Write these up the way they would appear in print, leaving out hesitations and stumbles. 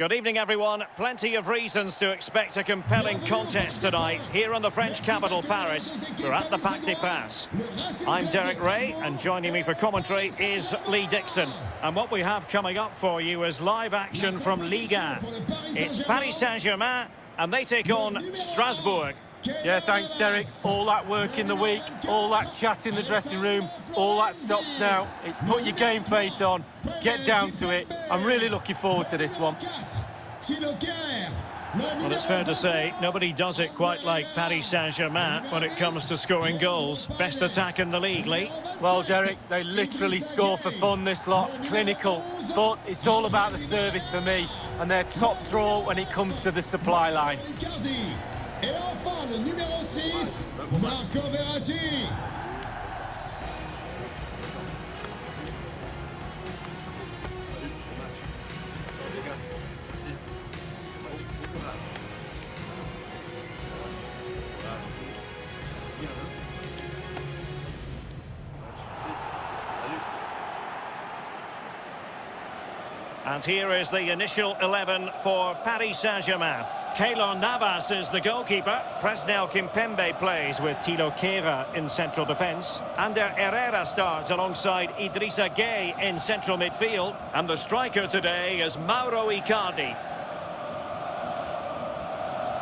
Good evening, everyone. Plenty of reasons to expect a compelling contest tonight here in the French capital, Paris. We're at the Parc des Princes. I'm Derek Ray, and joining me for commentary is Lee Dixon. And what we have coming up for you is live action from Ligue 1. It's Paris Saint-Germain, and they take on Strasbourg. Yeah, thanks, Derek. All that work in the week, all that chat in the dressing room, all that stops now. It's put your game face on, get down to it. I'm really looking forward to this one. Well, it's fair to say, nobody does it quite like Paris Saint-Germain when it comes to scoring goals. Best attack in the league, Lee. Well, Derek, they literally score for fun, this lot. Clinical. But it's all about the service for me, and they're top draw when it comes to the supply line. Et enfin, le numéro 6, Marco Verratti. And here is the initial 11 for Paris Saint-Germain. Keylor Navas is the goalkeeper. Presnel Kimpembe plays with Thilo Kehrer in central defence. Ander Herrera starts alongside Idrissa Gueye in central midfield. And the striker today is Mauro Icardi.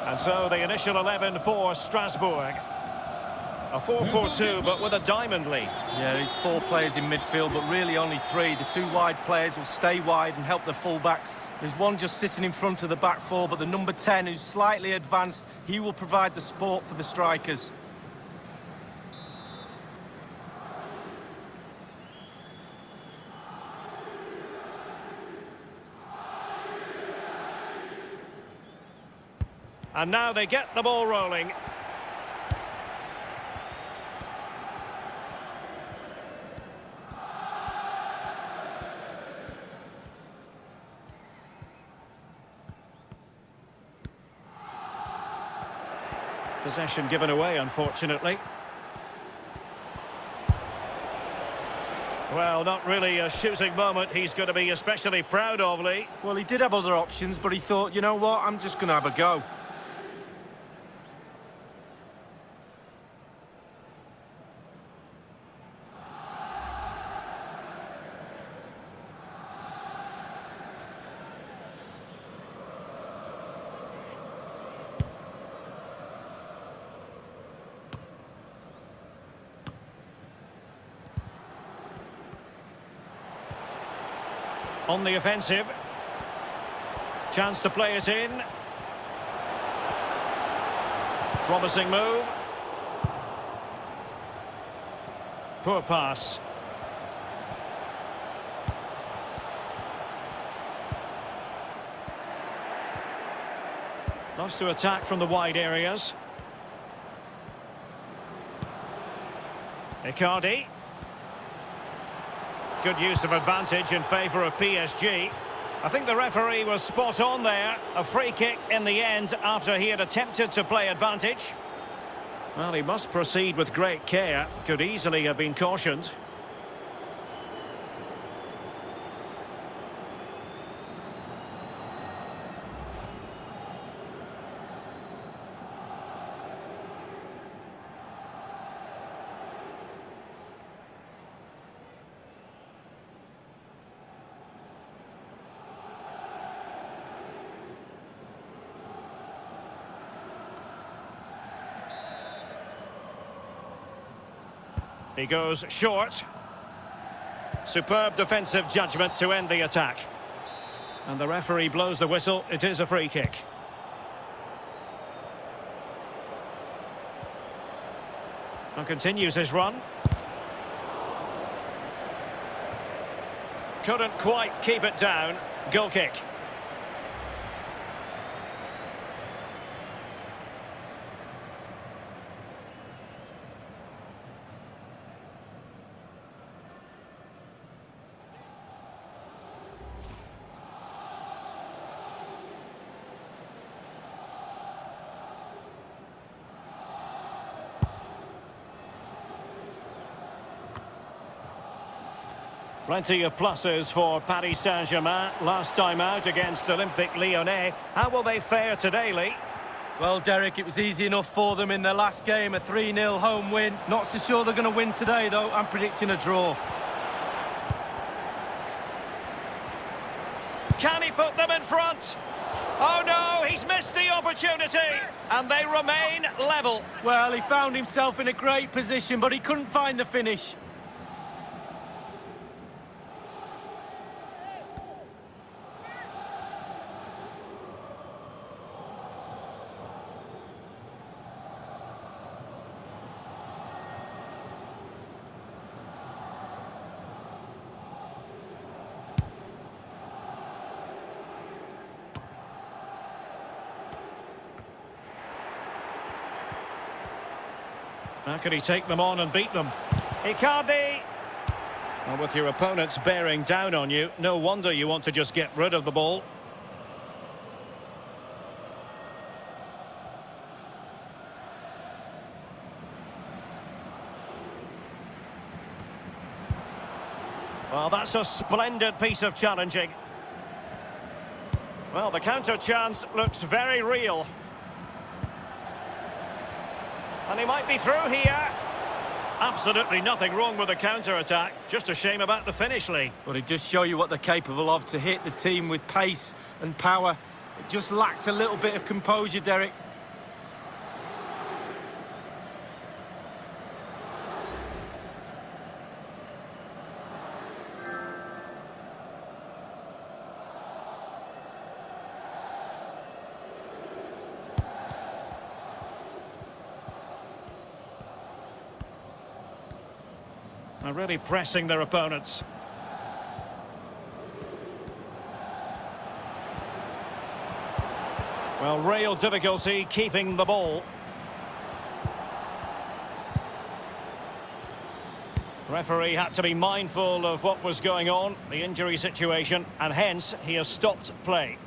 And so the initial 11 for Strasbourg. A 4-4-2, but with a diamond lead. Yeah, there's 4 players in midfield, but really only 3. The 2 wide players will stay wide and help the full-backs. There's one just sitting in front of the back 4, but the number 10, who's slightly advanced, he will provide the support for the strikers. And now they get the ball rolling. Possession given away, unfortunately. Well, not really a shooting moment he's going to be especially proud of, Lee. Well, he did have other options, but he thought, you know what, I'm just going to have a go. On the offensive. Chance to play it in. Promising move. Poor pass. Loves to attack from the wide areas. Icardi. Good use of advantage in favour of PSG. I think the referee was spot on there. A free kick in the end after he had attempted to play advantage. Well, he must proceed with great care. Could easily have been cautioned. He goes short. Superb defensive judgment to end the attack. And the referee blows the whistle. It is a free kick. And continues his run. Couldn't quite keep it down. Goal kick. Plenty of pluses for Paris Saint-Germain. Last time out against Olympique Lyonnais. How will they fare today, Lee? Well, Derek, it was easy enough for them in their last game, a 3-0 home win. Not so sure they're going to win today, though. I'm predicting a draw. Can he put them in front? Oh no, he's missed the opportunity, and they remain level. Well, he found himself in a great position, but he couldn't find the finish. How can he take them on and beat them? Icardi! Well, with your opponents bearing down on you, no wonder you want to just get rid of the ball. Well, that's a splendid piece of challenging. Well, the counter chance looks very real. And he might be through here. Absolutely nothing wrong with the counter-attack. Just a shame about the finish, Lee. But it does show you what they're capable of, to hit the team with pace and power. It just lacked a little bit of composure, Derek. Are really pressing their opponents. Well, real difficulty keeping the ball. Referee had to be mindful of what was going on, the injury situation, and hence he has stopped play.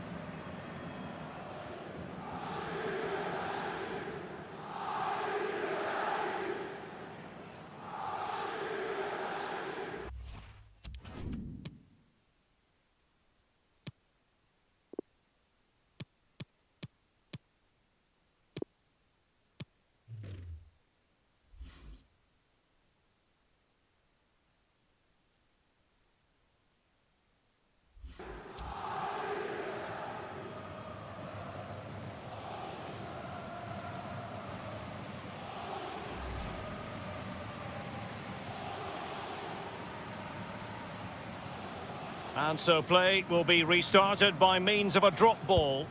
And so play will be restarted by means of a drop ball.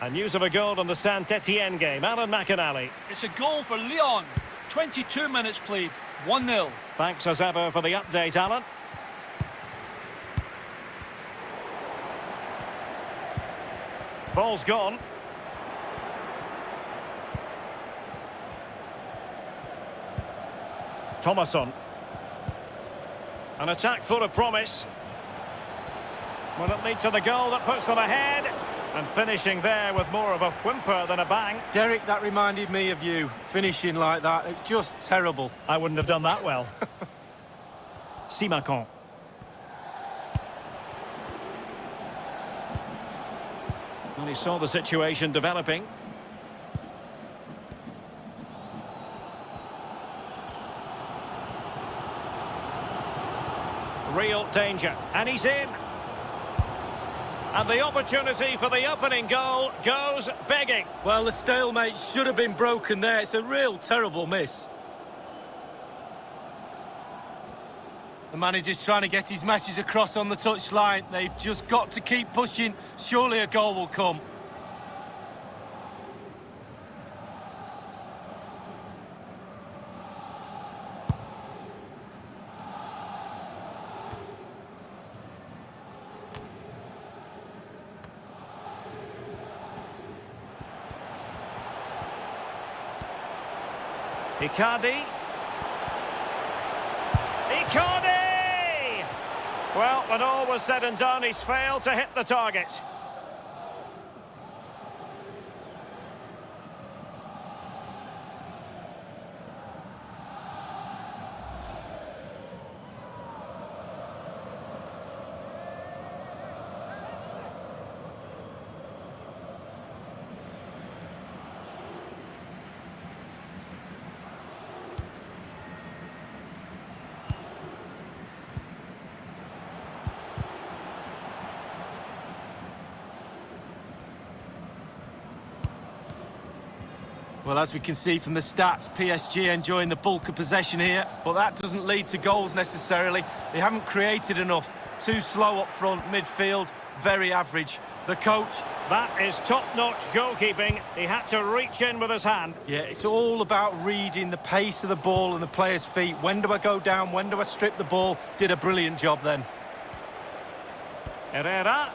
And news of a goal in the Saint-Etienne game. Alan McInally. It's a goal for Lyon. 22 minutes played. 1-0. Thanks as ever for the update, Alan. Ball's gone. Thomasson. An attack full of promise. Will it lead to the goal that puts them ahead? And finishing there with more of a whimper than a bang. Derek, that reminded me of you. Finishing like that, it's just terrible. I wouldn't have done that well. Simakon. Well, he saw the situation developing. Real danger. And he's in. And the opportunity for the opening goal goes begging. Well, the stalemate should have been broken there. It's a real terrible miss. The manager's trying to get his message across on the touchline. They've just got to keep pushing. Surely a goal will come. Icardi. Icardi! Well, when all was said and done, he's failed to hit the target. Well, as we can see from the stats, PSG enjoying the bulk of possession here, but that doesn't lead to goals necessarily. They haven't created enough. Too slow up front, midfield, very average. The coach... That is top-notch goalkeeping. He had to reach in with his hand. Yeah, it's all about reading the pace of the ball and the player's feet. When do I go down? When do I strip the ball? Did a brilliant job then. Herrera.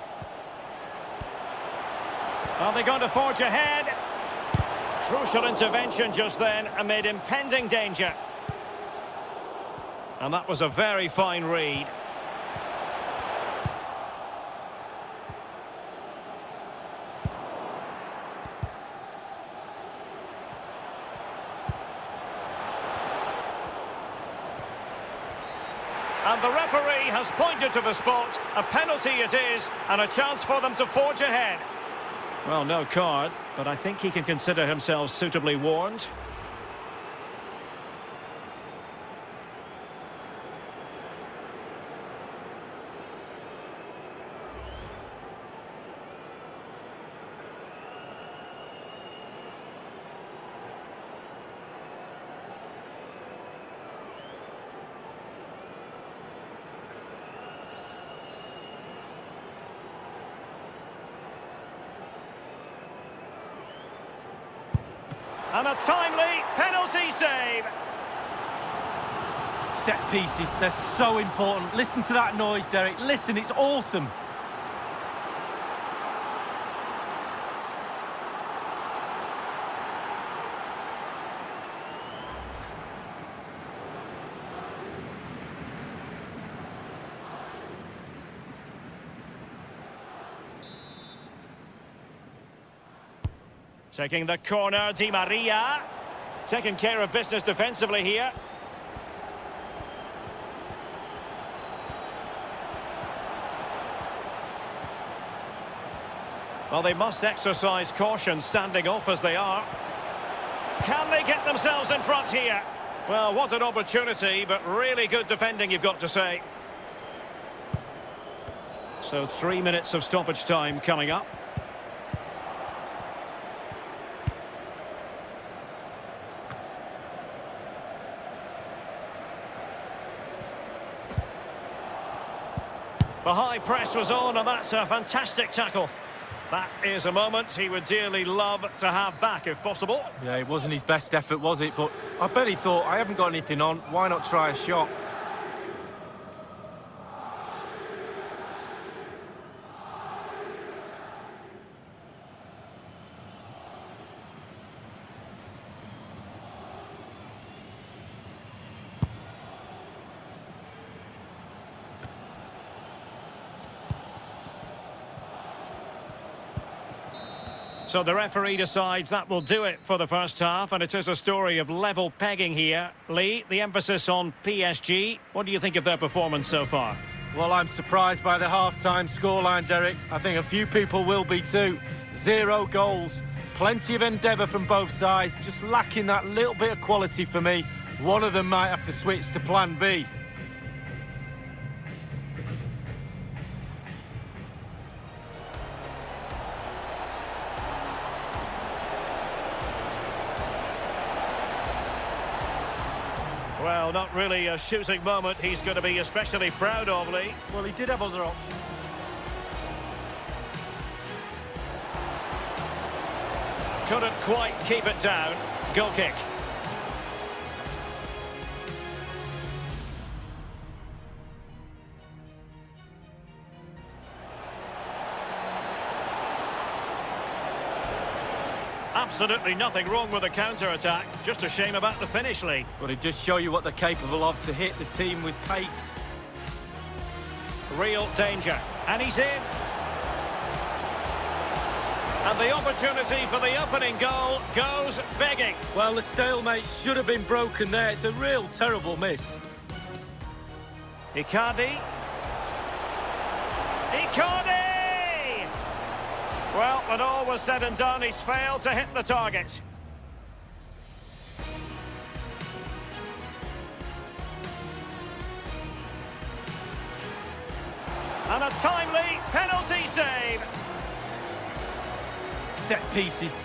Are they going to forge ahead? Crucial intervention just then amid impending danger. And that was a very fine read. And the referee has pointed to the spot. A penalty it is, and a chance for them to forge ahead. Well, no card, but I think he can consider himself suitably warned. And a timely penalty save. Set pieces, they're so important. Listen to that noise, Derek. Listen, it's awesome. Taking the corner, Di Maria. Taking care of business defensively here. Well, they must exercise caution standing off as they are. Can they get themselves in front here? Well, what an opportunity, but really good defending, you've got to say. So 3 minutes of stoppage time coming up. The high press was on, and that's a fantastic tackle. That is a moment he would dearly love to have back, if possible. Yeah, it wasn't his best effort, was it? But I bet he thought, I haven't got anything on, why not try a shot? So the referee decides that will do it for the first half, and it is a story of level pegging here. Lee, the emphasis on PSG. What do you think of their performance so far? Well, I'm surprised by the half-time scoreline, Derek. I think a few people will be too. 0 goals. Plenty of endeavour from both sides, just lacking that little bit of quality for me. One of them might have to switch to plan B. Well, not really a shooting moment he's going to be especially proud of, Lee. Well, he did have other options. Couldn't quite keep it down. Goal kick. Absolutely nothing wrong with the counter-attack. Just a shame about the finish, Lee. But it just show you what they're capable of to hit the team with pace. Real danger. And he's in. And the opportunity for the opening goal goes begging. Well, the stalemate should have been broken there. It's a real terrible miss. Icardi. Icardi! Well, when all was said and done, he's failed to hit the target. And a timely penalty save. Set pieces.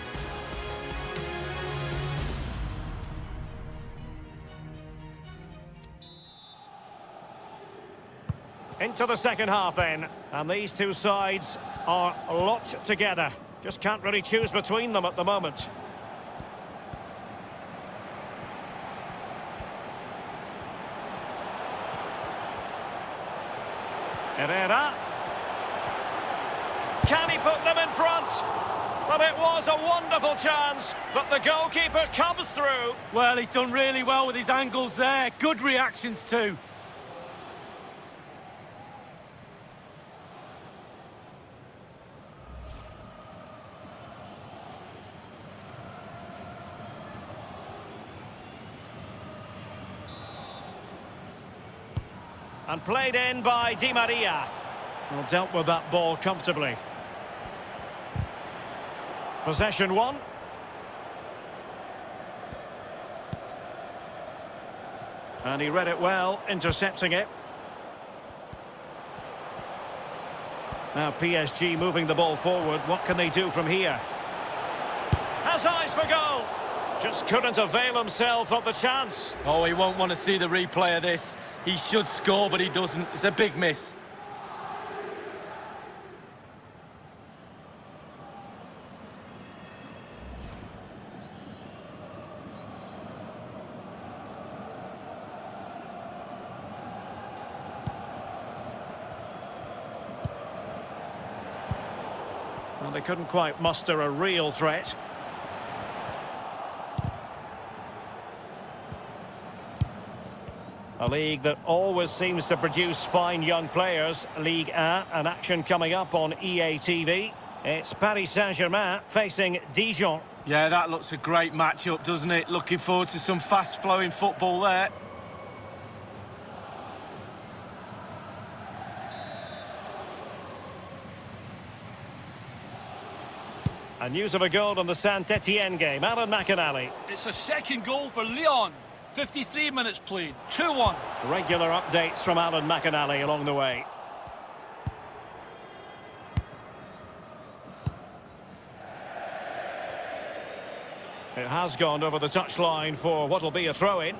Into the second half then. And these two sides are locked together. Just can't really choose between them at the moment. Herrera. Can he put them in front? Well, it was a wonderful chance, but the goalkeeper comes through. Well, he's done really well with his angles there. Good reactions too. And played in by Di Maria. Well, dealt with that ball comfortably. Possession one. And he read it well, intercepting it. Now PSG moving the ball forward. What can they do from here? Has eyes for goal. Just couldn't avail himself of the chance. Oh, he won't want to see the replay of this. He should score, but he doesn't. It's a big miss. Well, they couldn't quite muster a real threat. A league that always seems to produce fine young players. Ligue 1, an action coming up on EA TV. It's Paris Saint-Germain facing Dijon. Yeah, that looks a great matchup, doesn't it? Looking forward to some fast-flowing football there. And news of a goal in the Saint-Etienne game. Alan McInally. It's a second goal for Lyon. 53 minutes played, 2-1. Regular updates from Alan McInally along the way. It has gone over the touchline for what will be a throw-in.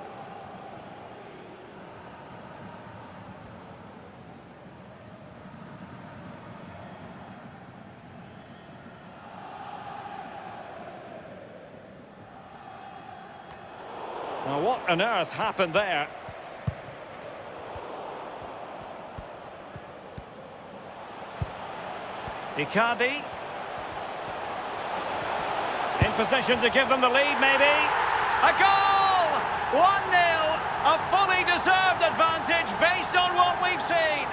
Now, what on earth happened there? Icardi. In possession to give them the lead, maybe. A goal! 1-0! A fully deserved advantage based on what we've seen.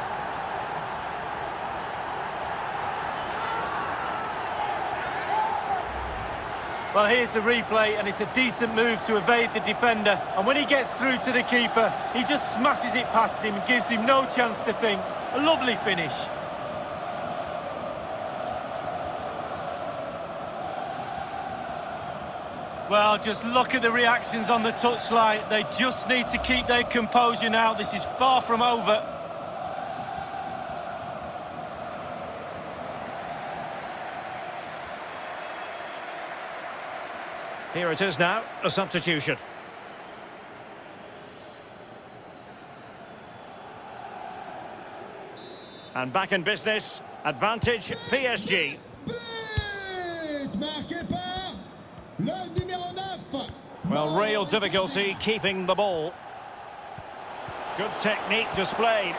Well, here's the replay, and it's a decent move to evade the defender. And when he gets through to the keeper, he just smashes it past him and gives him no chance to think. A lovely finish. Well, just look at the reactions on the touchline. They just need to keep their composure now. This is far from over. Here it is now, a substitution. And back in business, advantage PSG. But marqué par le numéro 9. Well, real difficulty keeping the ball. Good technique displayed.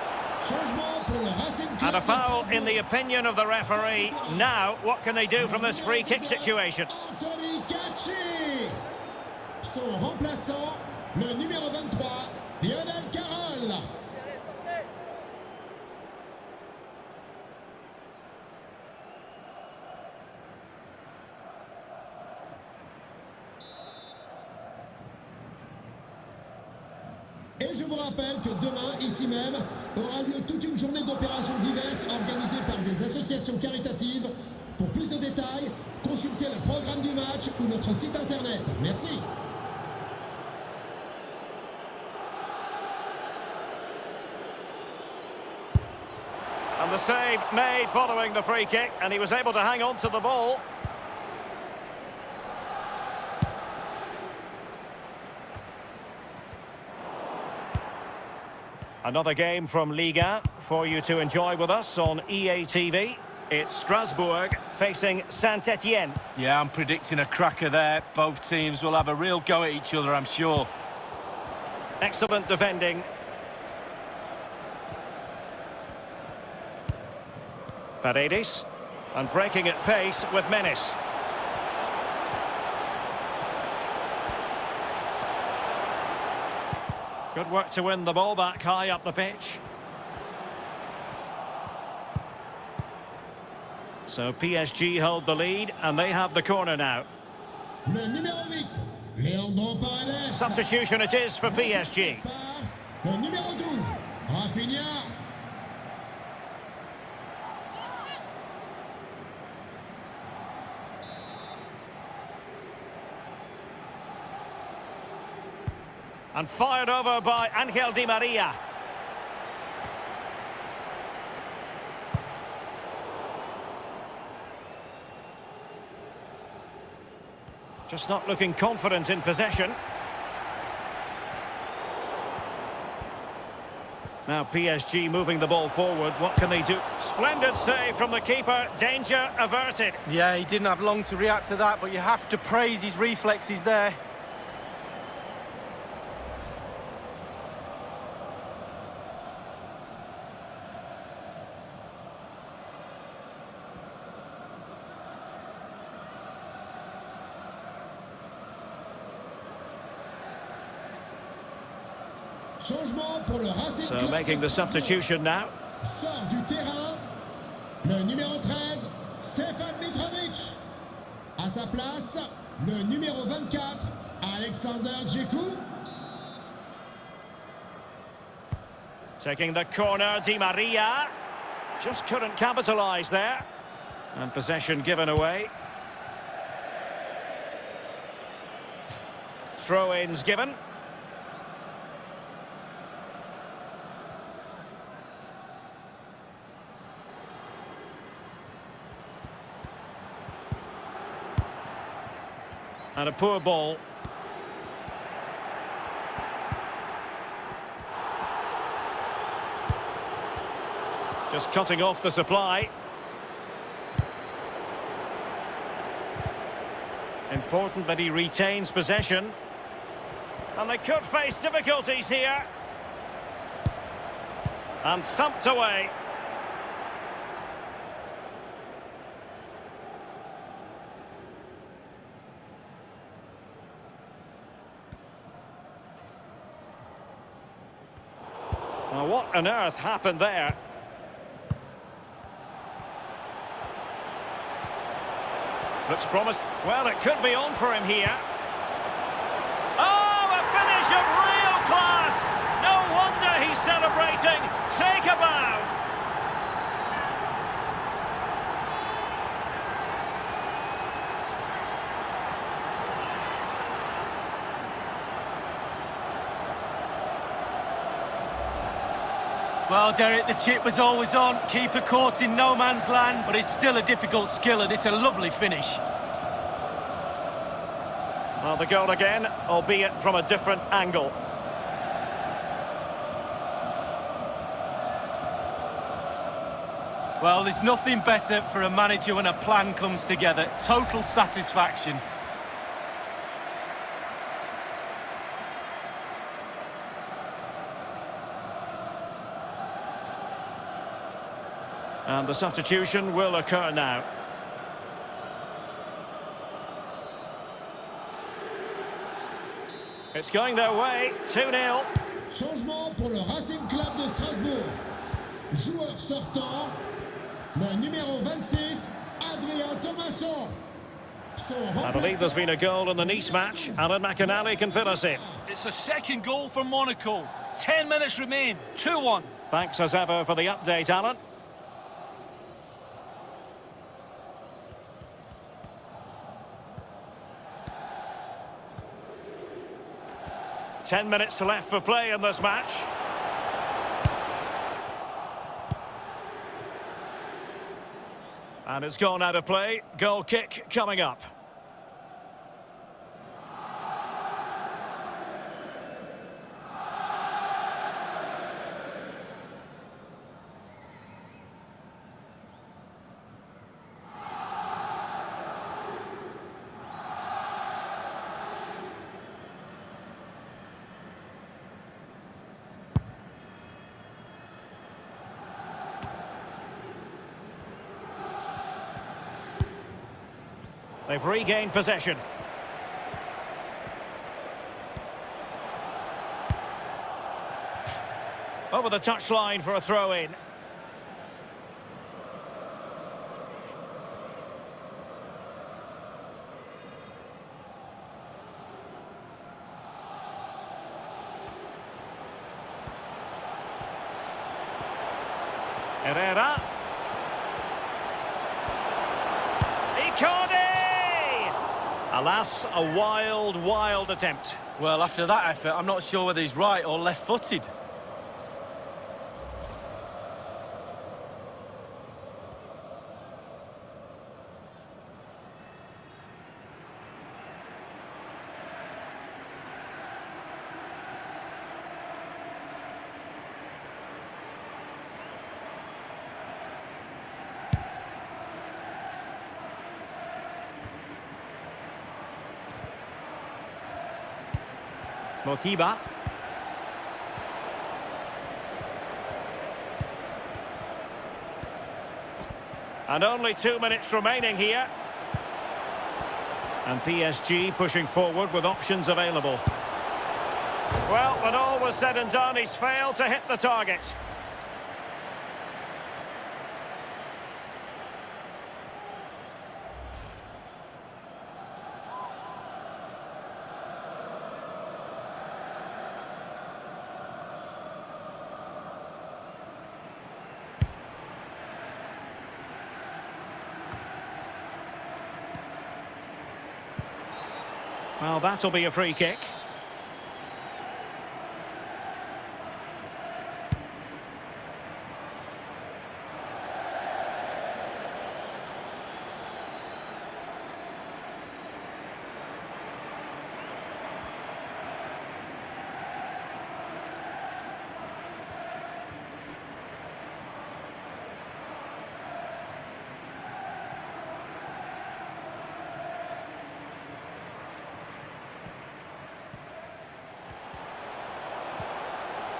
Changement pour le Racing Club And a foul de in the opinion of the referee. Now, what can they do from this free kick situation? Anthony Gacci. Son remplaçant, le numéro 23, Lionel Carroll. Et je vous rappelle que demain, ici même, aura lieu toute une journée d'opérations diverses organisées par des associations caritatives. Pour plus de détails, consultez le programme du match ou notre site internet. Merci. And the save made following the free kick, and he was able to hang on to the ball. Another game from Liga for you to enjoy with us on EA TV. It's Strasbourg facing Saint-Etienne. Yeah, I'm predicting a cracker there. Both teams will have a real go at each other, I'm sure. Excellent defending. Paredes. And breaking at pace with menace. Good work to win the ball back high up the pitch. So PSG hold the lead and they have the corner now. Le numéro 8, Leandro Paredes. Substitution it is for PSG. Le numéro 12, Rafinha. And fired over by Angel Di Maria. Just not looking confident in possession. Now PSG moving the ball forward. What can they do? Splendid save from the keeper. Danger averted. Yeah, he didn't have long to react to that, but you have to praise his reflexes there. Changement pour le Racing So Club. making the substitution now. Sort du terrain, le numéro 13, Stefan Mitrovic. À sa place, le numéro 24, Alexander Djekou. Taking the corner, Di Maria. Just couldn't capitalise there. And possession given away. Throw-ins given. And a poor ball. Just cutting off the supply. Important that he retains possession. And they could face difficulties here. And thumped away. Well, what on earth happened there? Looks promised. Well, it could be on for him here. Oh, a finish of real class! No wonder he's celebrating. Take a bow. Well, Derek, the chip was always on. Keeper caught in no man's land, but it's still a difficult skill, and it's a lovely finish. Well, the goal again, albeit from a different angle. Well, there's nothing better for a manager when a plan comes together. Total satisfaction. And the substitution will occur now. It's going their way, 2-0. Changement pour le Racing Club de Strasbourg. Joueur sortant, le numéro 26, Adrien Thomasson. I believe there's been a goal in the Nice match. Alan McInally can fill us in. It's a second goal for Monaco. 10 minutes remain. 2-1. Thanks as ever for the update, Alan. Ten minutes left for play in this match. And it's gone out of play. Goal kick coming up. They've regained possession. Over the touchline for a throw-in. Herrera. Icardi! Alas, a wild attempt. Well, after that effort, I'm not sure whether he's right or left-footed. Motiba. And only 2 minutes remaining here. And PSG pushing forward with options available. Well, when all was said and done, he's failed to hit the target. Well, that'll be a free kick.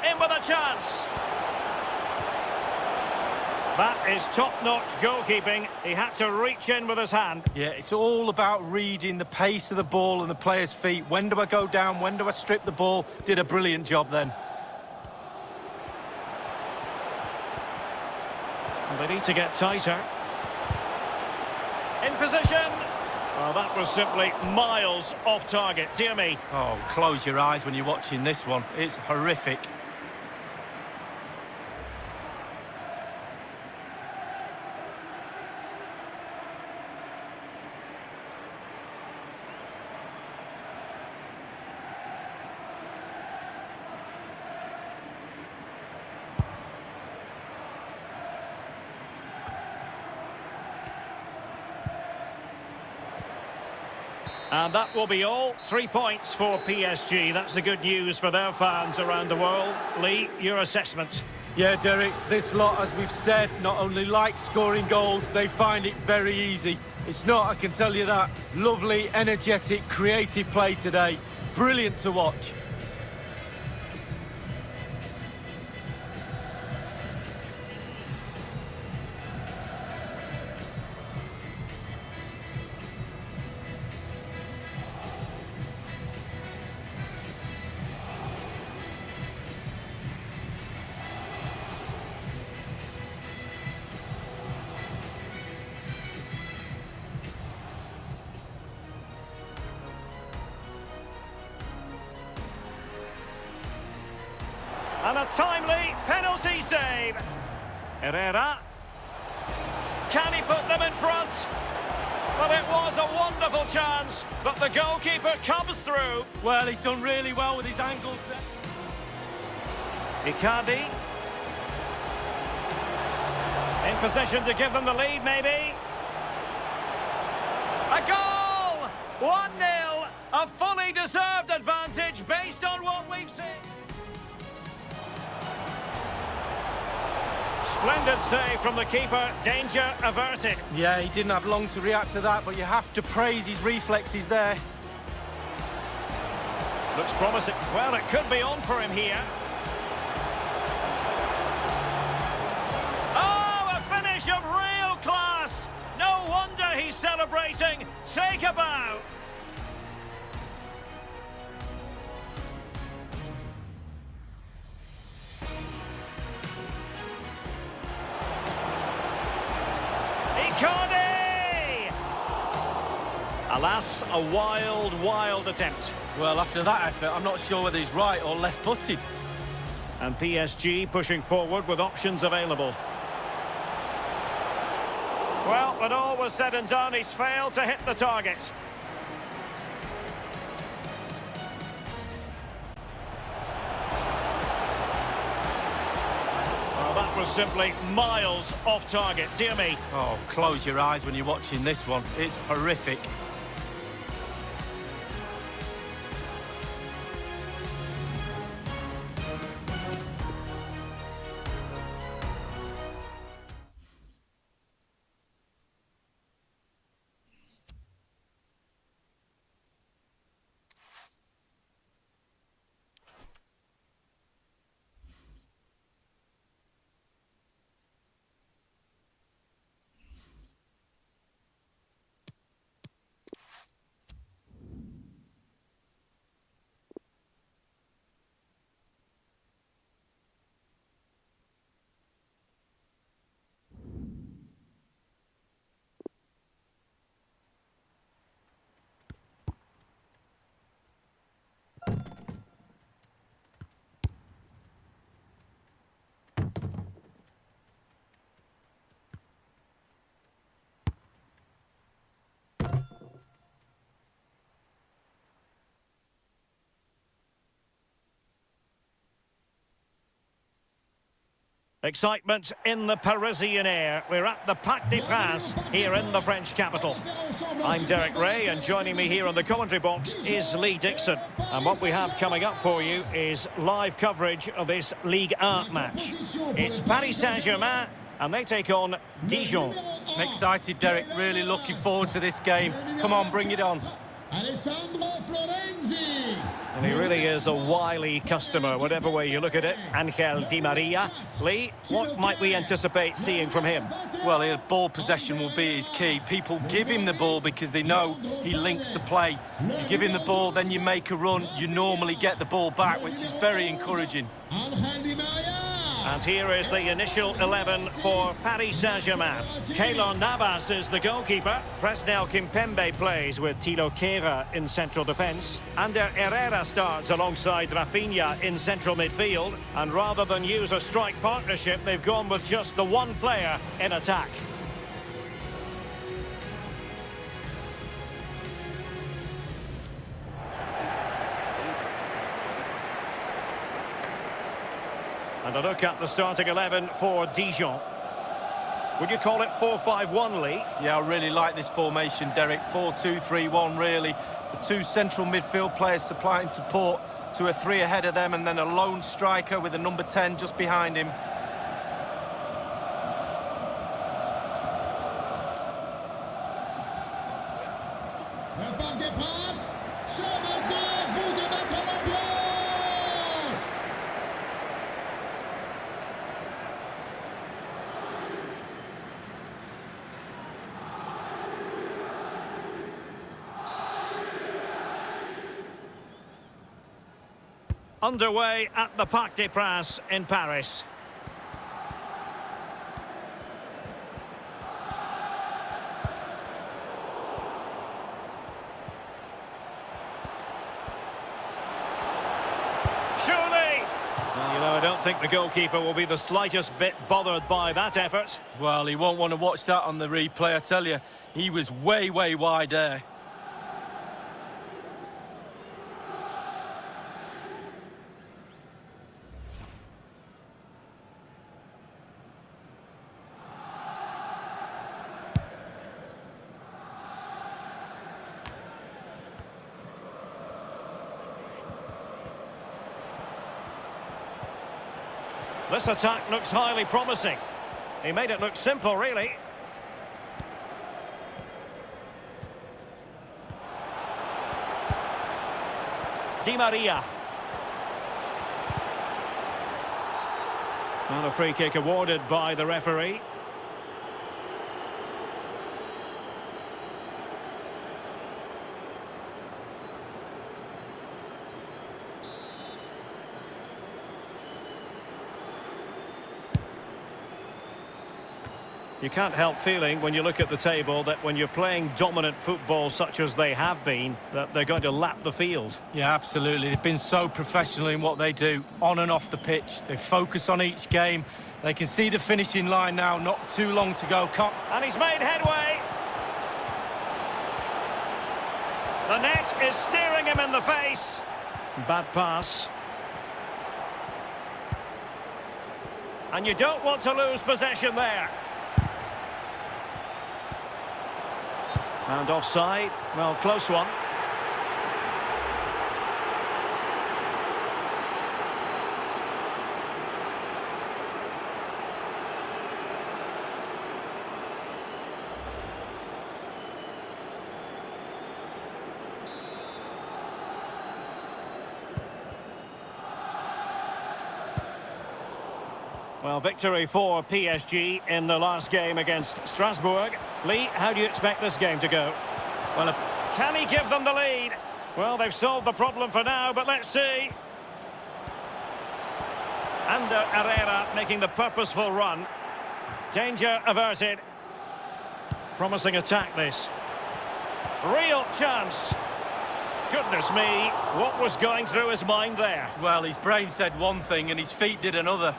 In with a chance. That is top-notch goalkeeping. He had to reach in with his hand. Yeah, it's all about reading the pace of the ball and the player's feet. When do I go down? When do I strip the ball? Did a brilliant job then. And they need to get tighter. In position. Well, that was simply miles off target. Dear me. Oh, close your eyes when you're watching this one. It's horrific. And that will be all. 3 points for PSG. That's the good news for their fans around the world. Lee, your assessment? Yeah, Derek, this lot, as we've said, not only like scoring goals, they find it very easy. It's not, I can tell you that. Lovely, energetic, creative play today. Brilliant to watch. And a timely penalty save. Herrera. Can he put them in front? Well, it was a wonderful chance, but the goalkeeper comes through. Well, he's done really well with his angles there. Icardi. In position to give them the lead, maybe. A goal! 1-0. A fully deserved advantage based on what we've seen. Splendid save from the keeper, danger averted. Yeah, he didn't have long to react to that, but you have to praise his reflexes there. Looks promising. Well, it could be on for him here. Oh, a finish of real class. No wonder he's celebrating. celebrating. Take a bow. Icardi! Alas, a wild attempt. Well, after that effort, I'm not sure whether he's right or left-footed. And PSG pushing forward with options available. Well, when all was said and done, he's failed to hit the target. Well, that was simply miles off target, dear me. Oh, close your eyes when you're watching this one. It's horrific. Excitement in the Parisian air. We're at the Parc des Princes here in the French capital. I'm Derek Ray, and joining me here on the commentary box is Lee Dixon. And what we have coming up for you is live coverage of this Ligue 1 match. It's Paris Saint-Germain, and they take on Dijon. I'm excited, Derek. Really looking forward to this game. Come on, bring it on. And he really is a wily customer, whatever way you look at it. Angel Di Maria. Lee, what might we anticipate seeing from him? Well, his ball possession will be his key. People give him the ball because they know he links the play. You give him the ball, then you make a run, you normally get the ball back, which is very encouraging. And here is the initial 11 for Paris Saint-Germain. Keylor Navas is the goalkeeper. Presnel Kimpembe plays with Tilo Kehrer in central defence. Ander Herrera starts alongside Rafinha in central midfield. And rather than use a strike partnership, they've gone with just the one player in attack. And a look at the starting 11 for Dijon. Would you call it 4-5-1, Lee? Yeah, I really like this formation, Derek. 4-2-3-1, really. The two central midfield players supplying support to a three ahead of them, and then a lone striker with a number 10 just behind him. Underway at the Parc des Princes in Paris. Surely! Well, you know, I don't think the goalkeeper will be the slightest bit bothered by that effort. Well, he won't want to watch that on the replay, I tell you. He was way wide there. This attack looks highly promising. He made it look simple, really. Di Maria. And a free kick awarded by the referee. You can't help feeling, when you look at the table, that when you're playing dominant football such as they have been, that they're going to lap the field. Yeah, absolutely. They've been so professional in what they do, on and off the pitch. They focus on each game. They can see the finishing line now, not too long to go. And he's made headway. The net is staring him in the face. Bad pass. And you don't want to lose possession there. And offside. Well, close one. Well, victory for PSG in the last game against Strasbourg. Lee, how do you expect this game to go? Well, can he give them the lead? Well, they've solved the problem for now, but let's see. And Herrera making the purposeful run. Danger averted. Promising attack, this. Real chance. Goodness me, what was going through his mind there? Well, his brain said one thing and his feet did another.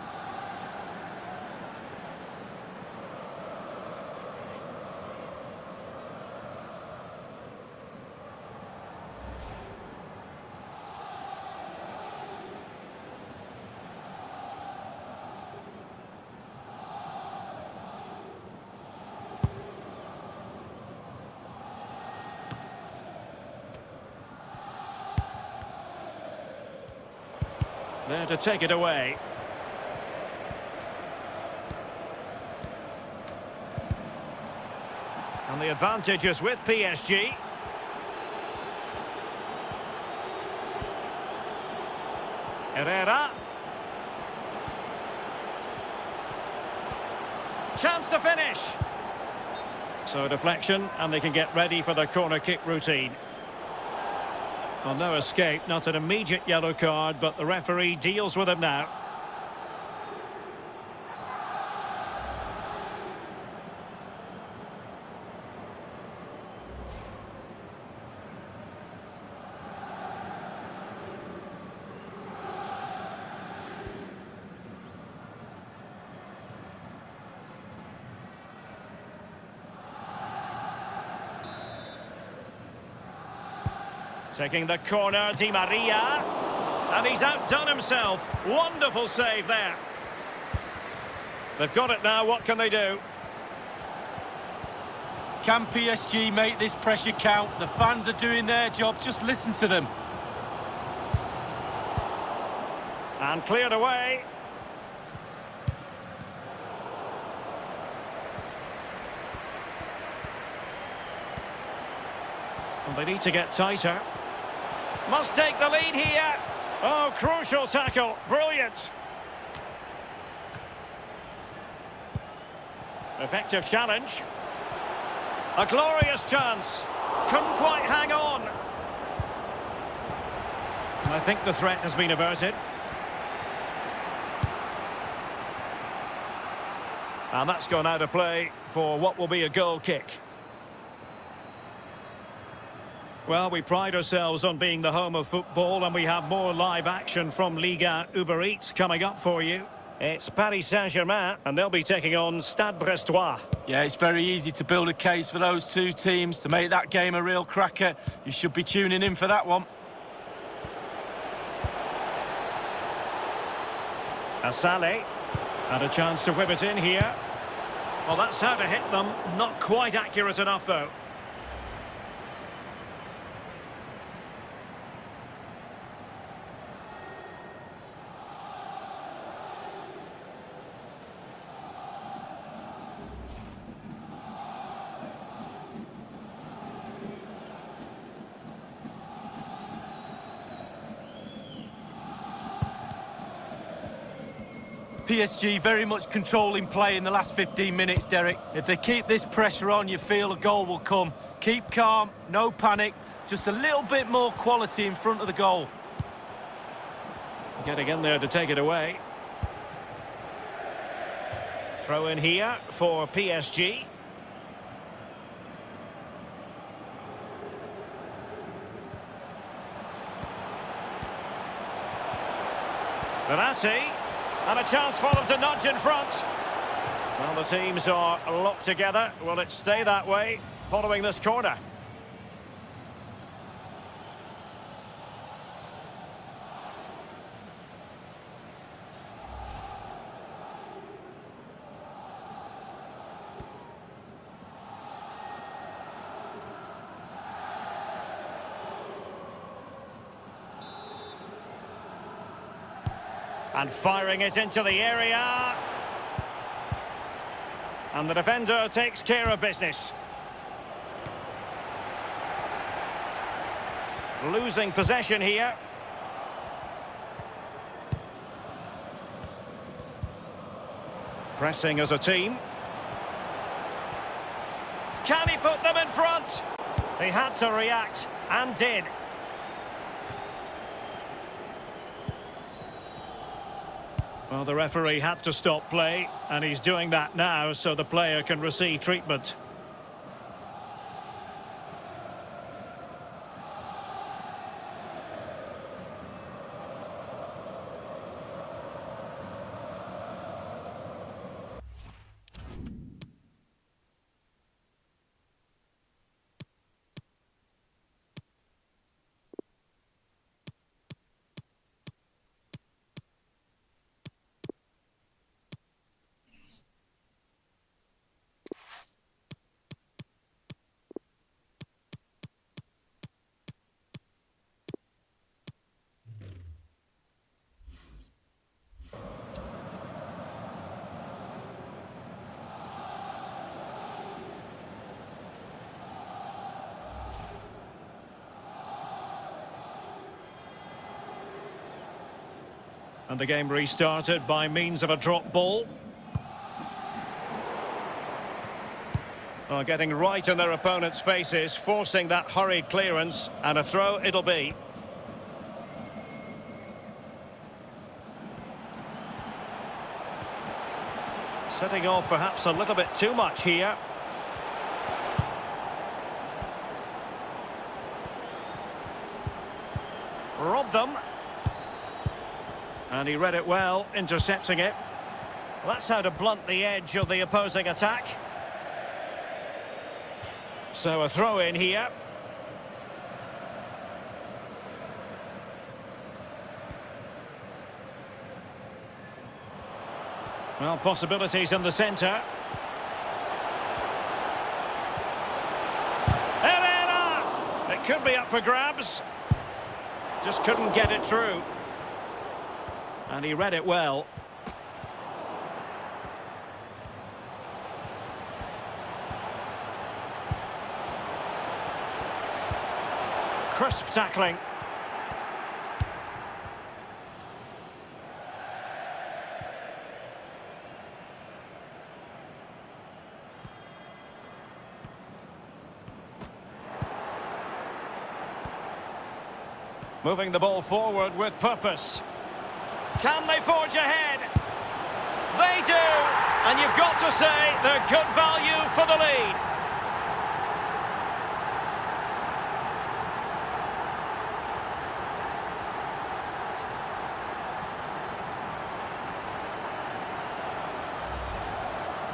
There to take it away. And the advantage is with PSG. Herrera. Chance to finish. So deflection, and they can get ready for the corner kick routine. Well, no escape, not an immediate yellow card, but the referee deals with him now. Taking the corner, Di Maria. And he's outdone himself. Wonderful save there. They've got it now, what can they do? Can PSG make this pressure count? The fans are doing their job, just listen to them. And cleared away. Well, they need to get tighter. Must take the lead here. Oh, crucial tackle. Brilliant. Effective challenge. A glorious chance. Couldn't quite hang on. And I think the threat has been averted. And that's gone out of play for what will be a goal kick. Well, we pride ourselves on being the home of football, and we have more live action from Liga Uber Eats coming up for you. It's Paris Saint-Germain, and they'll be taking on Stade Brestois. Yeah, it's very easy to build a case for those two teams to make that game a real cracker. You should be tuning in for that one. Asale, and a chance to whip it in here. Well, that's how to hit them. Not quite accurate enough, though. PSG very much controlling play in the last 15 minutes, Derek. If they keep this pressure on, you feel a goal will come. Keep calm, no panic, just a little bit more quality in front of the goal. Getting in there to take it away. Throw in here for PSG. Verratti, and a chance for them to nudge in front. Well, the teams are locked together. Will it stay that way following this corner? And firing it into the area. And the defender takes care of business. Losing possession here. Pressing as a team. Can he put them in front? He had to react, and did. Well, the referee had to stop play, and he's doing that now so the player can receive treatment. And the game restarted by means of a drop ball. Well, getting right in their opponent's faces, forcing that hurried clearance, and a throw it'll be. Setting off perhaps a little bit too much here. Robbed them. And he read it well, intercepting it. Well, that's how to blunt the edge of the opposing attack. So a throw in here. Well, possibilities in the centre. Herrera! It could be up for grabs. Just couldn't get it through. And he read it well. Crisp tackling. Moving the ball forward with purpose. Can they forge ahead? They do! And you've got to say they're good value for the lead.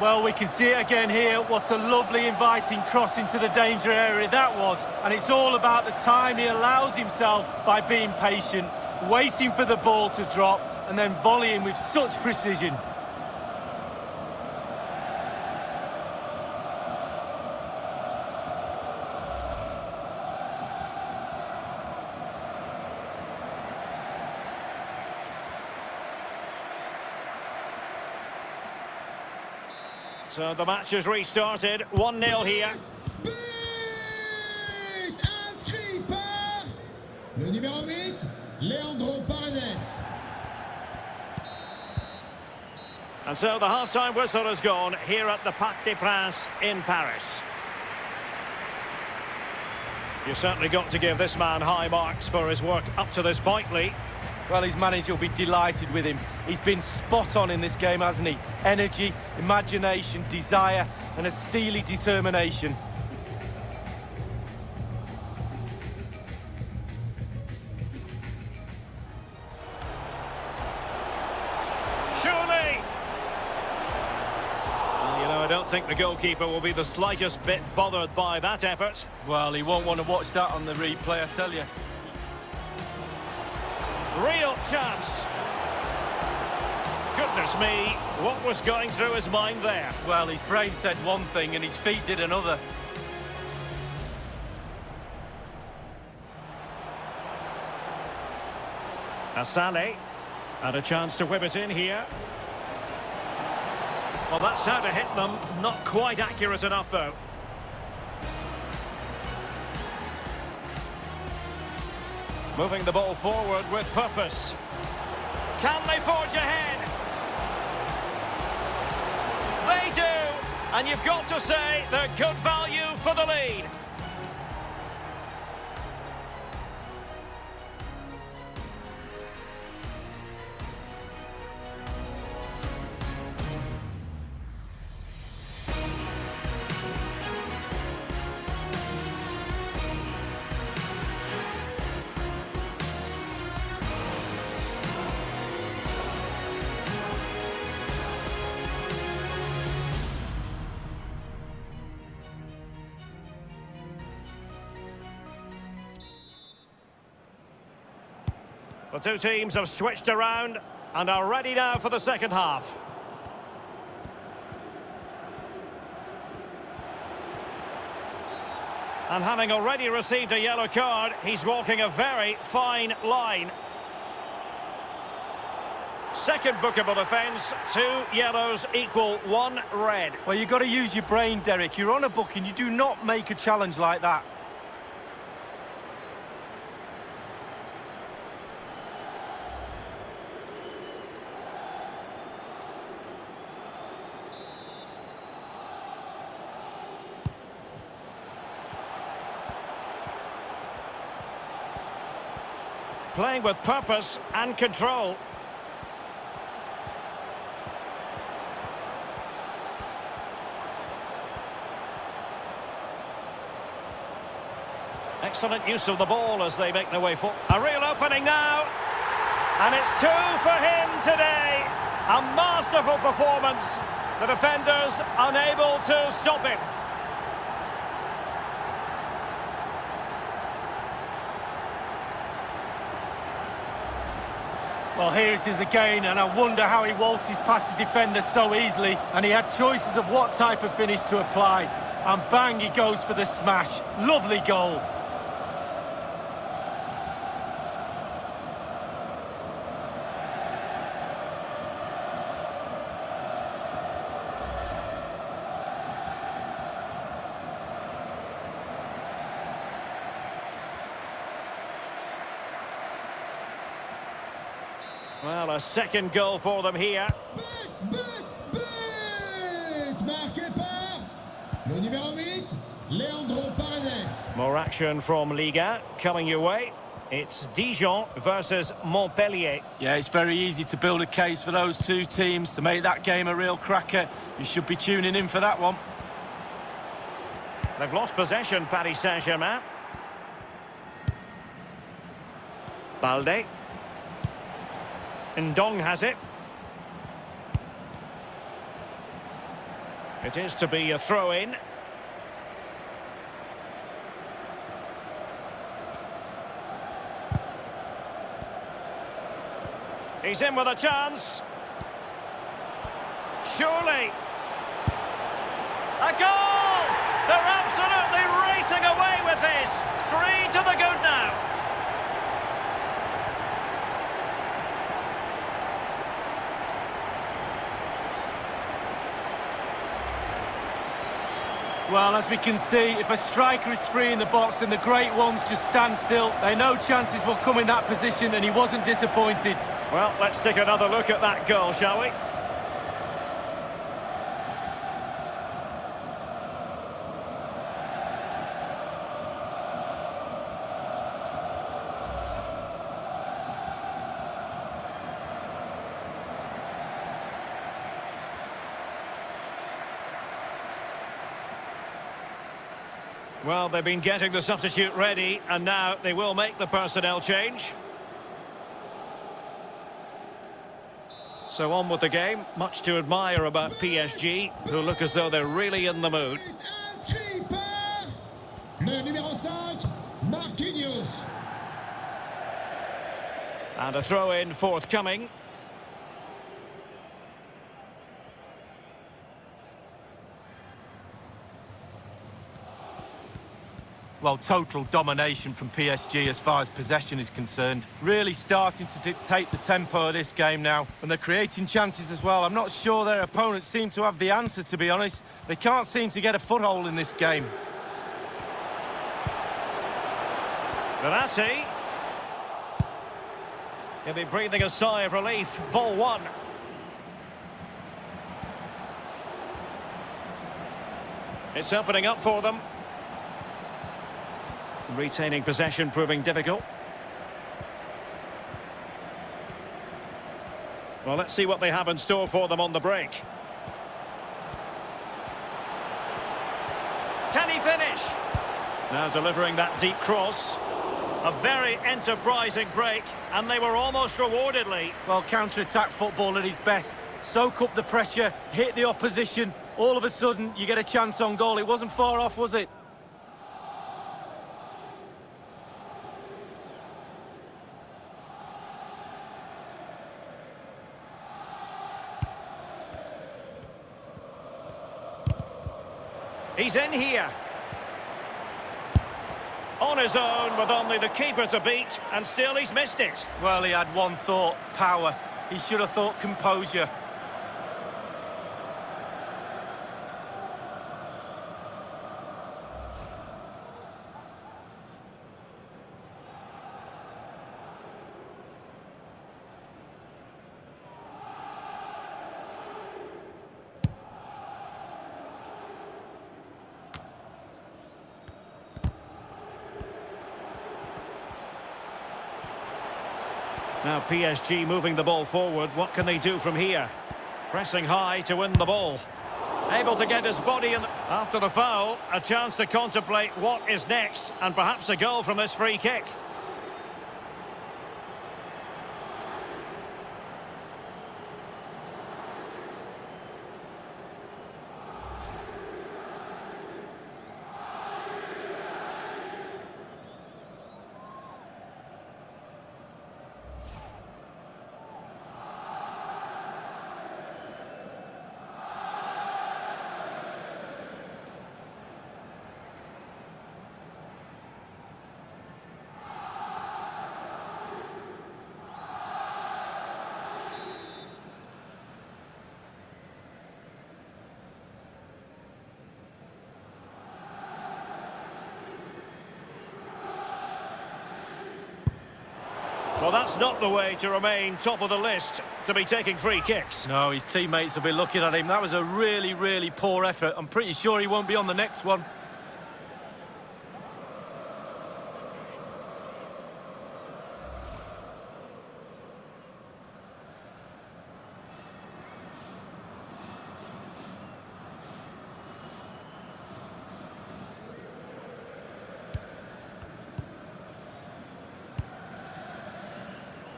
Well, we can see it again here. What a lovely inviting cross into the danger area that was. And it's all about the time he allows himself by being patient, waiting for the ball to drop, and then volleying with such precision. So the match has restarted, 1-0 here. But inscrit par le numéro 8, Leandro Paredes. And so the half-time whistle has gone here at the Parc des Princes in Paris. You've certainly got to give this man high marks for his work up to this point, Lee. Well, his manager will be delighted with him. He's been spot on in this game, hasn't he? Energy, imagination, desire, and a steely determination. Surely! Well, you know, I don't think the goalkeeper will be the slightest bit bothered by that effort. Well, he won't want to watch that on the replay, I tell you. Real chance. Goodness me, what was going through his mind there? Well, his brain said one thing and his feet did another. Asale had a chance to whip it in here. Well, that's how to hit them. Not quite accurate enough, though. Moving the ball forward with purpose. Can they forge ahead? They do! And you've got to say they're good value for the lead. The two teams have switched around and are ready now for the second half. And having already received a yellow card, he's walking a very fine line. Second bookable offence, 2 yellows equal 1 red. Well, you've got to use your brain, Derek. You're on a booking. You do not make a challenge like that. Playing with purpose and control. Excellent use of the ball as they make their way forward. A real opening now. And it's 2 for him today. A masterful performance. The defenders unable to stop him. Well, here it is again, and I wonder how he waltzes past the defender so easily. And he had choices of what type of finish to apply. And bang, he goes for the smash. Lovely goal. Well, a second goal for them here. But! Marqué par le numéro 8, Leandro Paredes. More action from Liga coming your way. It's Dijon versus Montpellier. Yeah, it's very easy to build a case for those two teams to make that game a real cracker. You should be tuning in for that one. They've lost possession, Paris Saint-Germain. Balde. Ndong has it. It is to be a throw-in. He's in with a chance. Surely. A goal! They're absolutely racing away with this. 3 to the good now. Well, as we can see, if a striker is free in the box and the great ones just stand still, they know chances will come in that position, and he wasn't disappointed. Well, let's take another look at that goal, shall we? Well, they've been getting the substitute ready, and now they will make the personnel change. So on with the game. Much to admire about PSG, who look as though they're really in the mood. Inscrit par le numéro 5, Marquinhos. And a throw-in forthcoming. Well, total domination from PSG as far as possession is concerned. Really starting to dictate the tempo of this game now. And they're creating chances as well. I'm not sure their opponents seem to have the answer, to be honest. They can't seem to get a foothold in this game. Verratti. He'll be breathing a sigh of relief. Ball one. It's opening up for them. Retaining possession proving difficult. Well, let's see what they have in store for them on the break. Can he finish? Now delivering that deep cross. A very enterprising break, and they were almost rewarded, Lee. Well, counter-attack football at its best. Soak up the pressure, hit the opposition. All of a sudden, you get a chance on goal. It wasn't far off, was it? He's in here. On his own with only the keeper to beat, and still he's missed it. Well, he had one thought, power. He should have thought composure. Now PSG moving the ball forward. What can they do from here? Pressing high to win the ball. Able to get his body in. After the foul, a chance to contemplate what is next, and perhaps a goal from this free kick. Well, that's not the way to remain top of the list, to be taking free kicks. No, his teammates will be looking at him. That was a really, really poor effort. I'm pretty sure he won't be on the next one.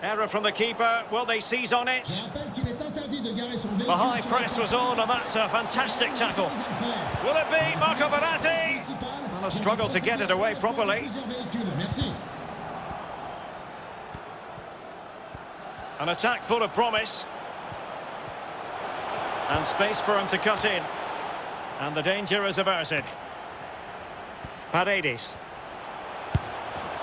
Error from the keeper. Will they seize on it? Je rappelle qu'il est interdit de garer son véhicule. The high press was on, and that's a fantastic tackle. Will it be Marco Verratti? And a struggle to get it away properly. An attack full of promise. And space for him to cut in. And the danger is averted. Paredes.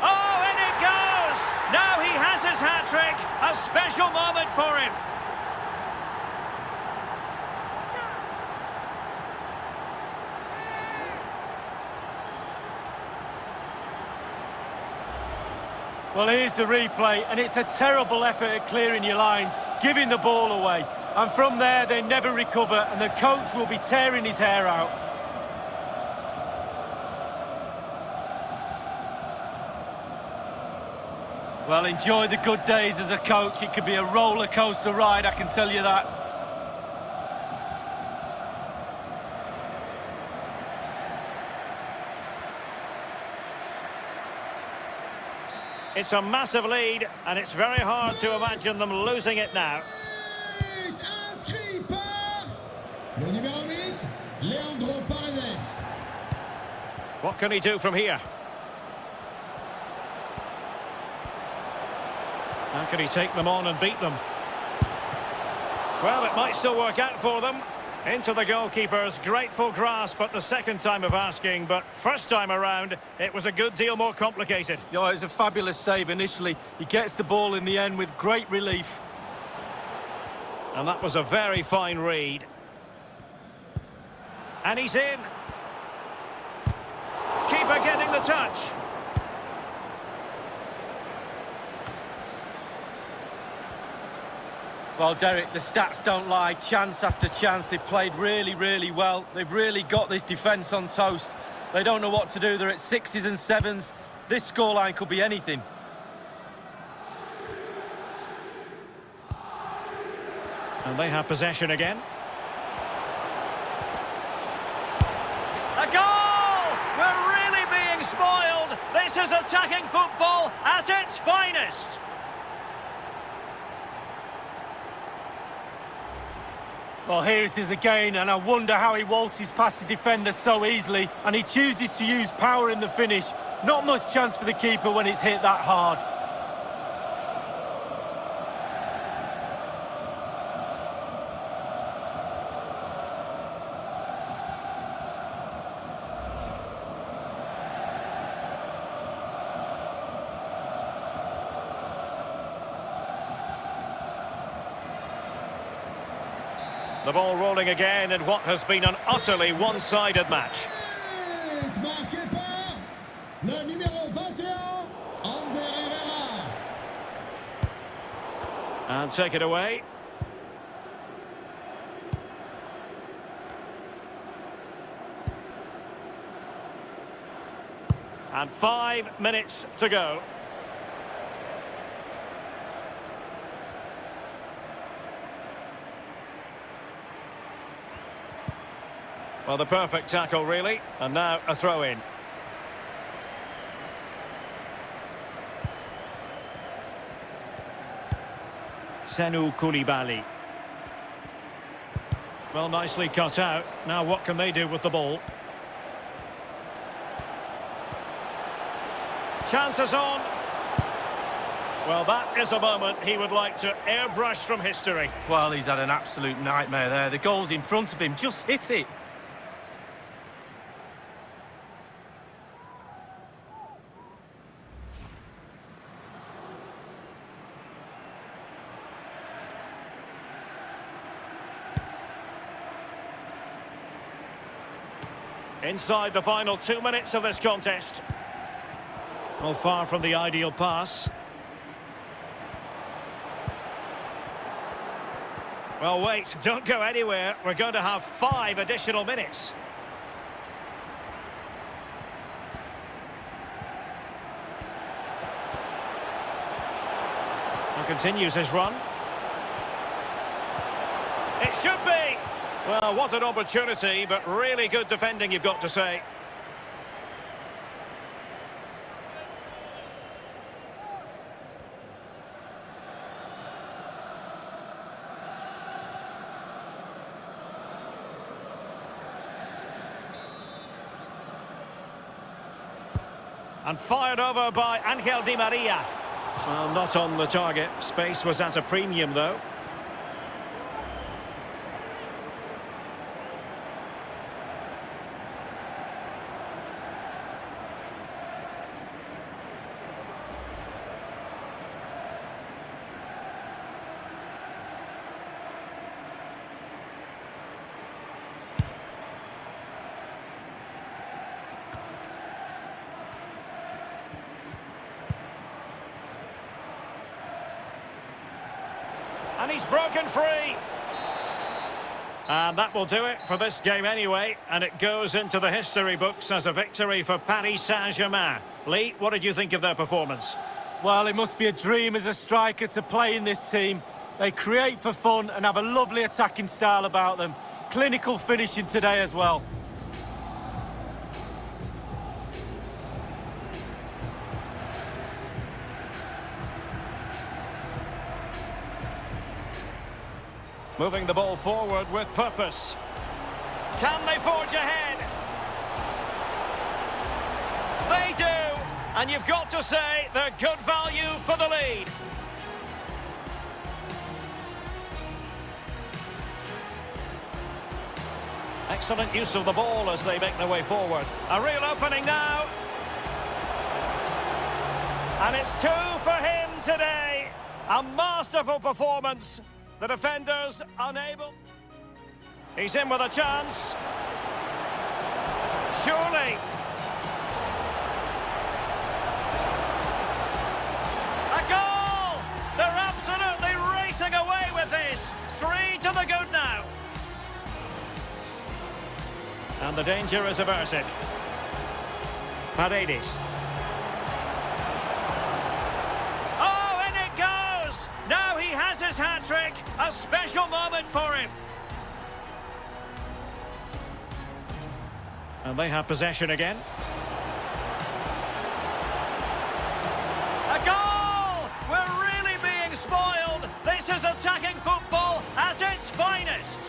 Oh, in it goes! Now he has his hat-trick. A special moment for him. Well, here's the replay, and it's a terrible effort at clearing your lines, giving the ball away. And from there, they never recover, and the coach will be tearing his hair out. Well, enjoy the good days as a coach. It could be a roller coaster ride, I can tell you that. It's a massive lead, and it's very hard to imagine them losing it now. Inscrit par le numéro 8, Leandro Paredes. What can he do from here? How can he take them on and beat them? Well, it might still work out for them. Into the goalkeeper's grateful grasp at the second time of asking, but first time around, it was a good deal more complicated. Yeah, it was a fabulous save initially. He gets the ball in the end with great relief. And that was a very fine read. And he's in. Keeper getting the touch. Well, Derek, the stats don't lie. Chance after chance, they've played really, really well. They've really got this defence on toast. They don't know what to do. They're at 6s and 7s. This scoreline could be anything. And they have possession again. A goal! We're really being spoiled. This is attacking football at its finest. Well, here it is again, and I wonder how he waltzes past the defender so easily, and he chooses to use power in the finish. Not much chance for the keeper when it's hit that hard. The ball rolling again in what has been an utterly one-sided match. Marqué par le numéro 21, Ander Herrera. And take it away. And 5 minutes to go. Well, the perfect tackle, really. And now a throw-in. Senu Koulibaly. Well, nicely cut out. Now what can they do with the ball? Chances on. Well, that is a moment he would like to airbrush from history. Well, he's had an absolute nightmare there. The goal's in front of him. Just hit it. Inside the final 2 minutes of this contest. Well, far from the ideal pass. Well, wait, don't go anywhere. We're going to have 5 additional minutes. And continues his run. It should be! Well, what an opportunity, but really good defending, you've got to say. And fired over by Angel Di Maria. Well, not on the target. Space was at a premium, though. And he's broken free. And that will do it for this game anyway. And it goes into the history books as a victory for Paris Saint-Germain. Lee, what did you think of their performance? Well, it must be a dream as a striker to play in this team. They create for fun and have a lovely attacking style about them. Clinical finishing today as well. Moving the ball forward with purpose. Can they forge ahead? They do! And you've got to say they're good value for the lead. Excellent use of the ball as they make their way forward. A real opening now. And it's 2 for him today. A masterful performance. The defenders unable. He's in with a chance. Surely. A goal! They're absolutely racing away with this. 3 to the good now. And the danger is averted. Paredes. Oh, in it goes! Now he has his hat-trick. A special moment for him. And they have possession again. A goal! We're really being spoiled. This is attacking football at its finest.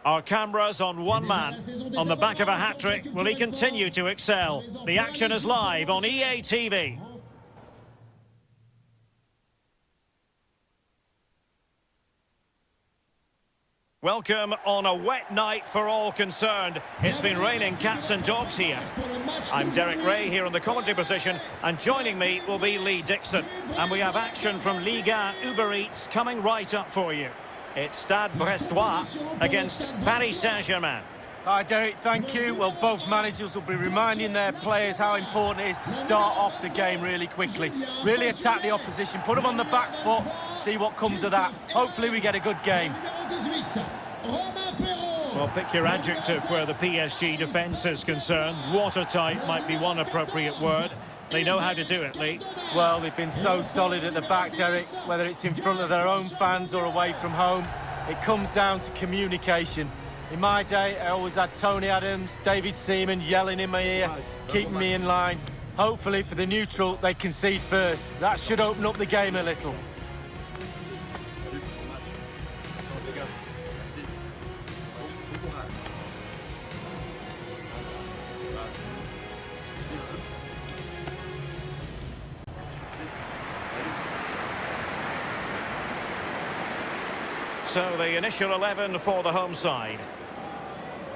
Our cameras on one man. On the back of a hat-trick, will he continue to excel? The action is live on EA TV. Welcome on a wet night for all concerned. It's been raining cats and dogs here. I'm Derek Ray here in the commentary position, and joining me will be Lee Dixon. And we have action from Liga Uber Eats coming right up for you. It's Stade Brestois against Paris Saint-Germain. Hi Derek, thank you. Well, both managers will be reminding their players how important it is to start off the game really quickly. Really attack the opposition, put them on the back foot, see what comes of that. Hopefully we get a good game. Well, pick your adjective where the PSG defence is concerned. Watertight might be one appropriate word. They know how to do it, Lee. Well, they've been so solid at the back, Derek, whether it's in front of their own fans or away from home. It comes down to communication. In my day, I always had Tony Adams, David Seaman yelling in my ear, keeping me in line. Hopefully, for the neutral, they concede first. That should open up the game a little. So the initial 11 for the home side.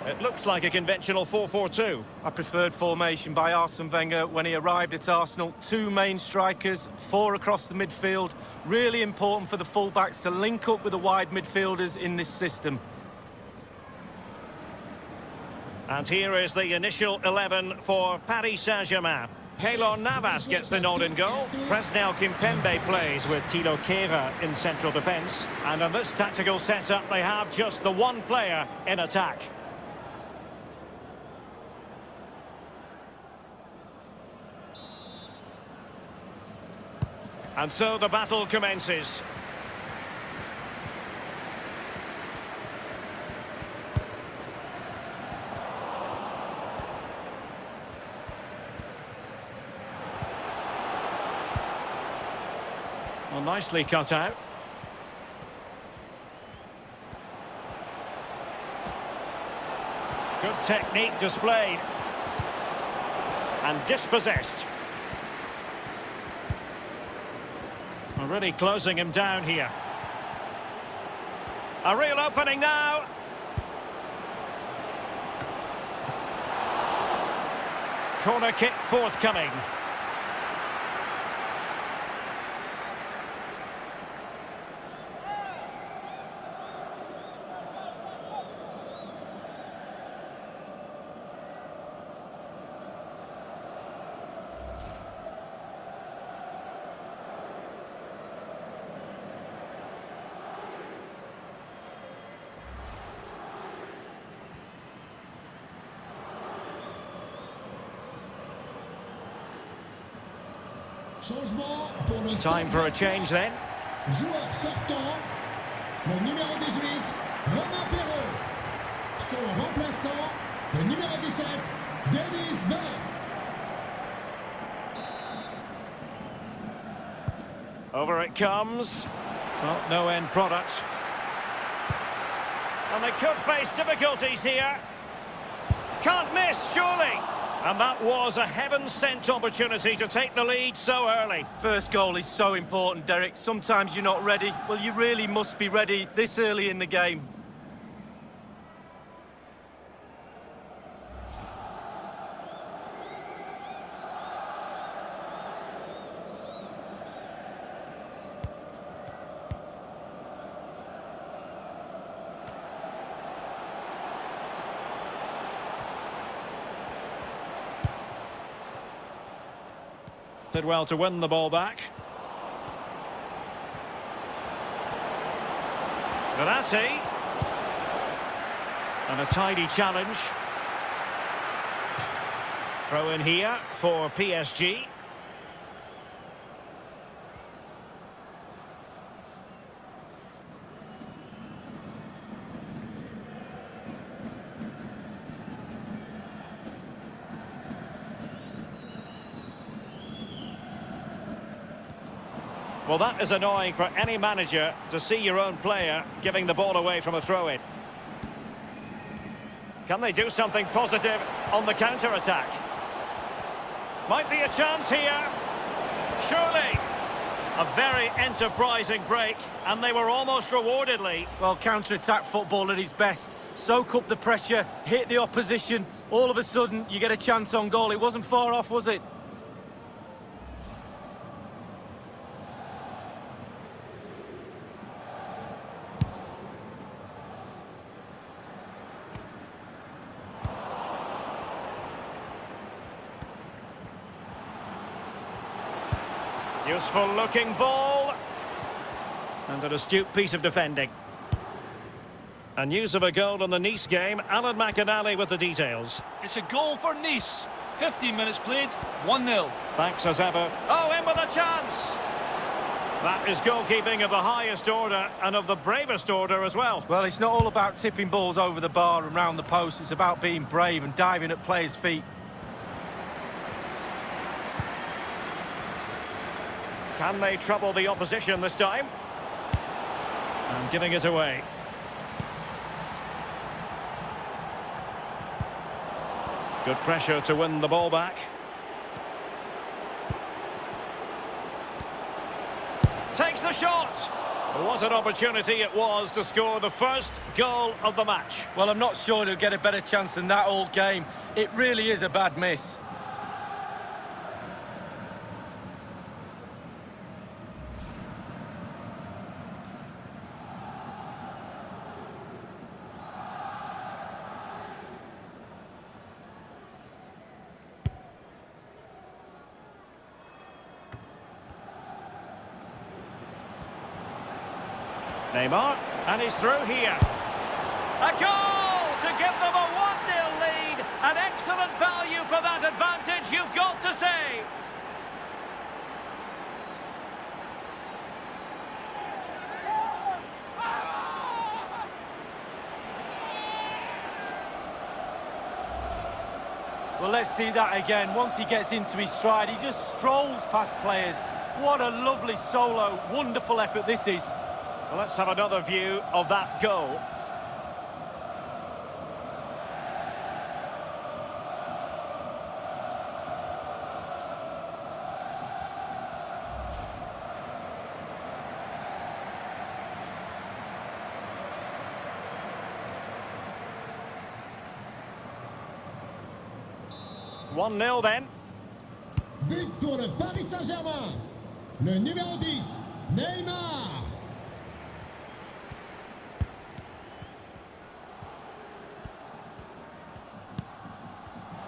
It looks like a conventional 4-4-2. A preferred formation by Arsene Wenger when he arrived at Arsenal. Two main strikers, four across the midfield. Really important for the fullbacks to link up with the wide midfielders in this system. And here is the initial 11 for Paris Saint-Germain. Keylor Navas gets the nod in goal. Presnel Kimpembe plays with Tilo Kehrer in central defence. And on this tactical setup, they have just the one player in attack. And so the battle commences. Well, nicely cut out. Good technique displayed. And dispossessed. Well, really closing him down here. A real opening now. Corner kick forthcoming. Time for a change then. Joueur sortant, le numéro 18, Romain Perrault. Son remplaçant, le numéro 17, Dennis Berg. Over it comes. Well, no end product. And they could face difficulties here. Can't miss, surely. And that was a heaven-sent opportunity to take the lead so early. First goal is so important, Derek. Sometimes you're not ready. Well, you really must be ready this early in the game. Did well to win the ball back. Verratti. And a tidy challenge. Throw in here for PSG. Well, that is annoying for any manager to see your own player giving the ball away from a throw-in. Can they do something positive on the counter-attack? Might be a chance here. Surely. A very enterprising break, and they were almost rewarded, Lee. Well, counter-attack football at its best. Soak up the pressure, hit the opposition. All of a sudden, you get a chance on goal. It wasn't far off, was it? Useful looking ball. And an astute piece of defending. And news of a goal in the Nice game. Alan McAnally with the details. It's a goal for Nice. 15 minutes played, 1-0. Thanks as ever. Oh, in with a chance. That is goalkeeping of the highest order and of the bravest order as well. Well, it's not all about tipping balls over the bar and round the post. It's about being brave and diving at players' feet. Can they trouble the opposition this time? And giving it away. Good pressure to win the ball back. Takes the shot. What an opportunity it was to score the first goal of the match. Well, I'm not sure he'll get a better chance than that all game. It really is a bad miss. Neymar, and he's through here. A goal to give them a 1-0 lead. An excellent value for that advantage, you've got to say. Well, let's see that again. Once he gets into his stride, he just strolls past players. What a lovely solo. Wonderful effort this is. Well, let's have another view of that goal. One 0 then. But pour le Paris Saint-Germain. Le numéro 10, Neymar.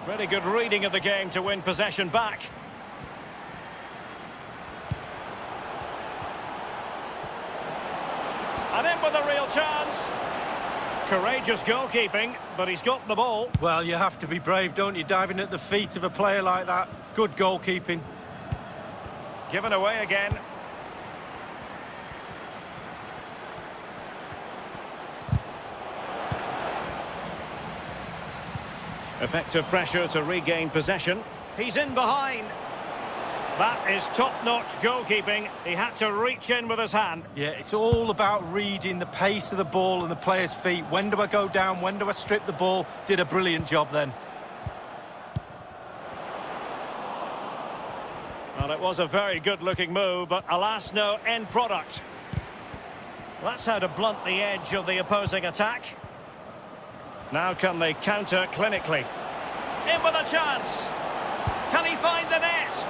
Really good reading of the game to win possession back. And in with a real chance. Courageous goalkeeping, but he's got the ball. Well, you have to be brave, don't you? Diving at the feet of a player like that. Good goalkeeping. Given away again. Effective pressure to regain possession. He's in behind. That is top-notch goalkeeping. He had to reach in with his hand. Yeah, it's all about reading the pace of the ball and the player's feet. When do I go down? When do I strip the ball? Did a brilliant job then. Well, it was a very good-looking move, but alas, no end product. That's how to blunt the edge of the opposing attack. Now can they counter clinically? In with a chance. Can he find the net?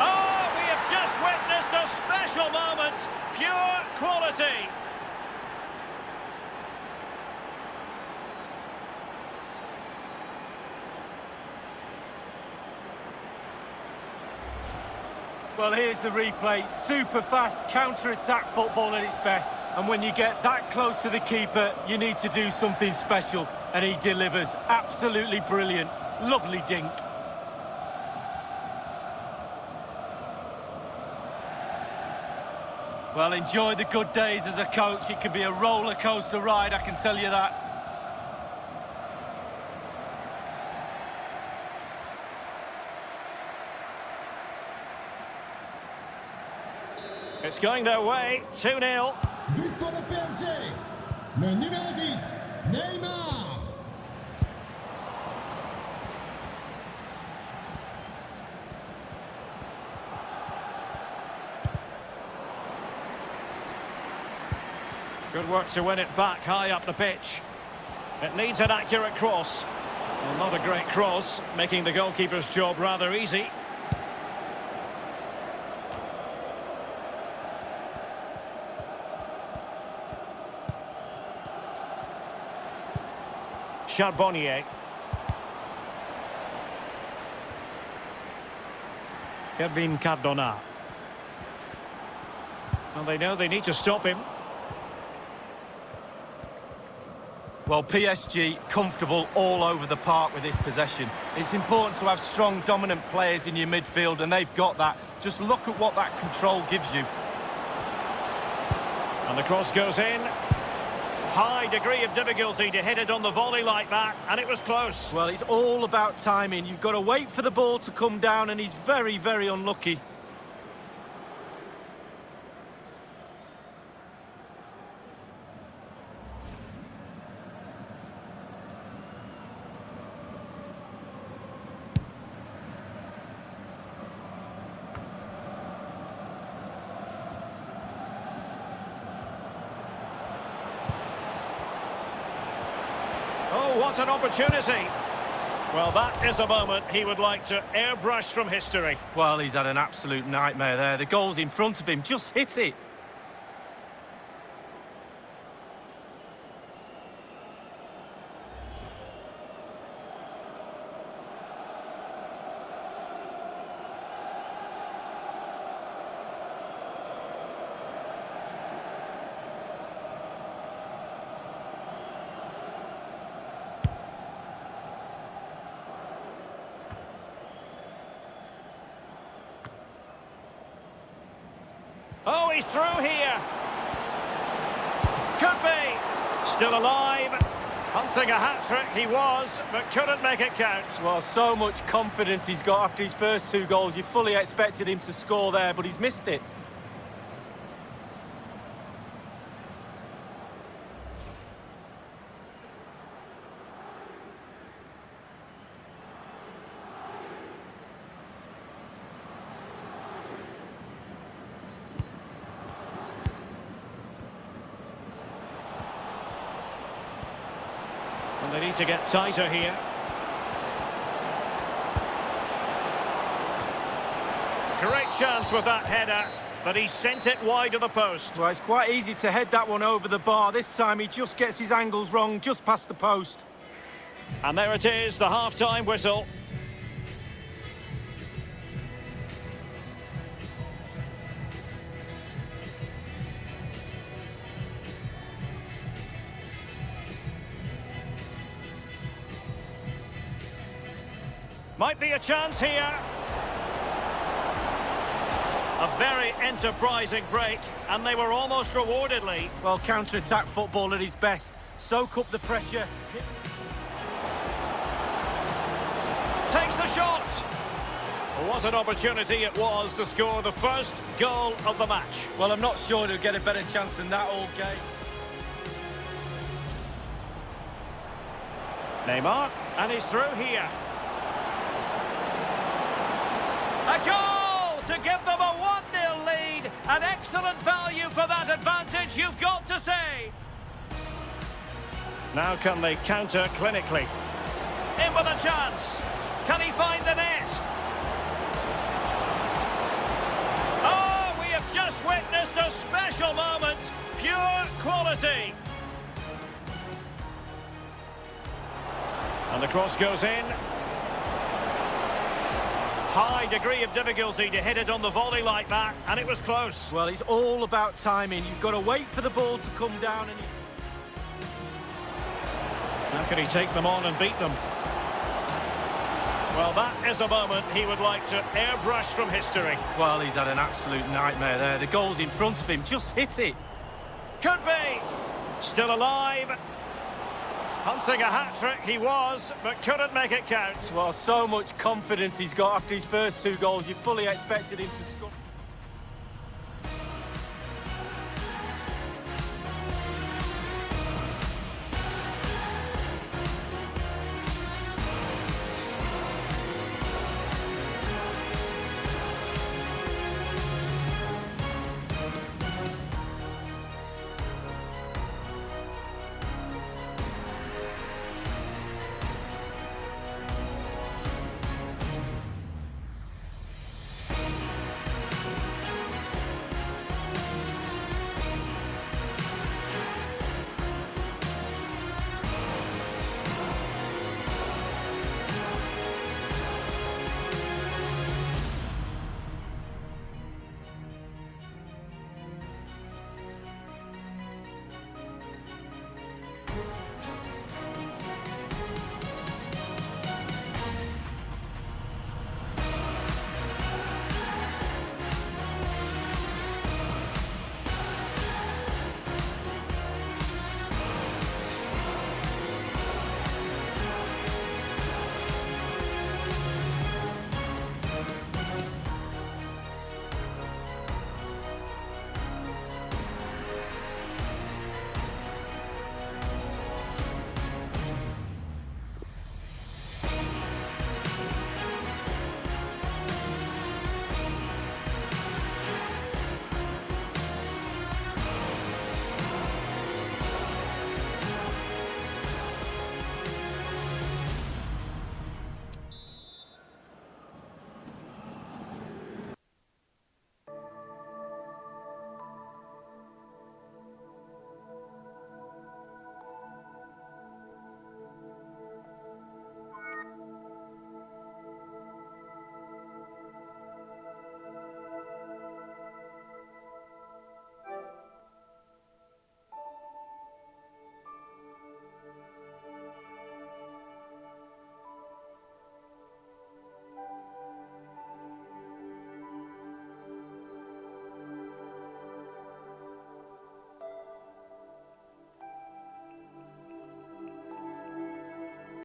Oh, we have just witnessed a special moment. Pure quality. Well, here's the replay. Super fast counter-attack football at its best. And when you get that close to the keeper, you need to do something special. And he delivers. Absolutely brilliant. Lovely dink. Well, enjoy the good days as a coach. It can be a roller coaster ride, I can tell you that. It's going their way, 2-0. But pour le PSG, le numéro 10, Neymar. Good work to win it back high up the pitch. It needs an accurate cross. Well, not a great cross, making the goalkeeper's job rather easy. Charbonnier. Kevin Cardona. Well, they know they need to stop him. Well, PSG comfortable all over the park with this possession. It's important to have strong, dominant players in your midfield, and they've got that. Just look at what that control gives you. And the cross goes in. High degree of difficulty to hit it on the volley like that, and it was close. Well, it's all about timing. You've got to wait for the ball to come down, and he's very, very unlucky. Oh, what an opportunity. Well, that is a moment he would like to airbrush from history. Well, he's had an absolute nightmare there. The goal's in front of him. Just hit it. Oh, he's through here. Could be. Still alive. Hunting a hat-trick he was, but couldn't make it count. Well, so much confidence he's got after his first two goals. You fully expected him to score there, but he's missed it. And they need to get tighter here. Great chance with that header, but he sent it wide of the post. Well, it's quite easy to head that one over the bar. This time he just gets his angles wrong, just past the post. And there it is, the half-time whistle. Might be a chance here. A very enterprising break, and they were almost rewarded, Lee. Well, counter-attack football at his best. Soak up the pressure. Takes the shot. What an opportunity it was to score the first goal of the match. Well, I'm not sure he'll get a better chance than that all game. Neymar, and he's through here. A goal to give them a 1-0 lead. An excellent value for that advantage, you've got to say. Now can they counter clinically? In with a chance. Can he find the net? Oh, we have just witnessed a special moment. Pure quality. And the cross goes in. High degree of difficulty to hit it on the volley like that, and it was close. Well, it's all about timing. You've got to wait for the ball to come down. And How can he take them on and beat them? Well, that is a moment he would like to airbrush from history. Well, he's had an absolute nightmare there. The goal's in front of him. Just hit it. Could be. Still alive. Hunting a hat-trick he was, but couldn't make it count. Well, so much confidence he's got after his first two goals. You fully expected him to score.